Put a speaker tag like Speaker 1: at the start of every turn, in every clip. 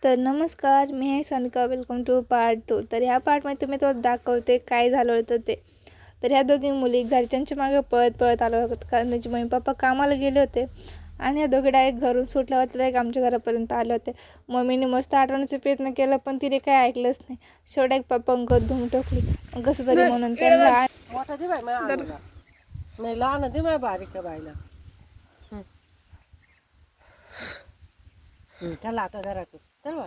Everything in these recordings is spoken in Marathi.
Speaker 1: तर नमस्कार, मी आहे सानिका. Welcome two part 2. तर ह्या पार्टमध्ये तुम्ही तो दाखवते काय झालं होतं ते. तर ह्या दोघी मुली घरच्यांच्या मागे पळत पळत आलो होतं, कारण त्यांचे मम्मी पप्पा कामाला गेले होते. आणि ह्या दोघे डायरेक्ट घरून सुटल्या होत्या, डायरेक्ट आमच्या घरापर्यंत आले होते. मम्मीने मस्त आठवण्याचा प्रयत्न केला, पण तिने काही ऐकलंच नाही. शेवटी एक पप्पांकर धूम टोकली. कसं तरी म्हणून त्यांना
Speaker 2: मोठा दे बाई माझ्या आईला. नाही लहान दे माझ्या बारीक बाईला. चला आता घरात चल.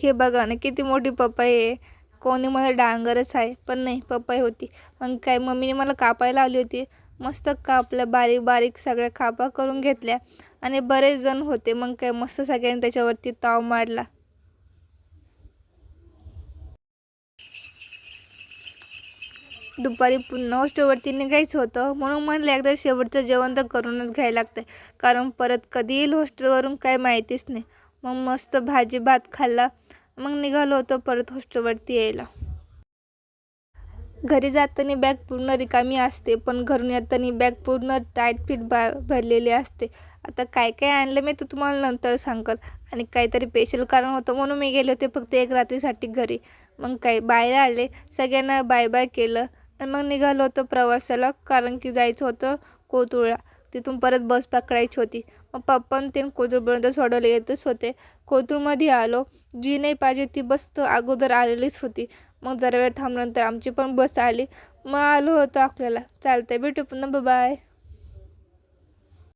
Speaker 1: हे बघा ना, किती मोठी पपई आहे. कोणी मला डांगरच आहे, पण नाही, पपई होती. मग काय मम्मीने मला कापायला लावली होती. मस्त कापल्या, बारीक बारीक सगळ्या कापा करून घेतल्या. आणि बरेच जण होते, मग काय मस्त सगळ्यांनी त्याच्यावरती ताव मारला. दुपारी पुन्हा हॉस्टेलवरती निघायचं होतं, म्हणून म्हणलं एकदा शेवटचं जेवण तर करूनच घ्यायला लागतं, कारण परत कधी येईल हॉस्टेलवरून काय माहितीच नाही. मग मस्त भाजी भात खाल्ला, मग निघालो होतो परत हॉस्टेलवरती यायला. घरी जाताना बॅग पूर्ण रिकामी असते, पण घरून येताना बॅग पूर्ण टाईट फिट भरलेली असते. आता काय काय आणलं मी तर तुम्हाला नंतर सांगेल. आणि काहीतरी स्पेशल कारण होतं म्हणून मी गेले होते फक्त एक रात्रीसाठी घरी. मग काय बाहेर आले, सगळ्यांना बाय बाय केलं आणि मग निघालो होतो प्रवासाला, कारण की जायचं होतं कोथरूडला. तिथून परत बस पकडायची होती. मग पप्पांनी ते कोथरूडपर्यंत सोडवले येतच होते. कोथरूडमध्ये आलो. जी नाही पाहिजे ती बस तर अगोदर आलेलीच होती. मग जरा वेळ थांबल्यानंतर आमची पण बस आली. मग आलो होतो आपल्याला. चालतंय, भेटू पुन्हा, बाय.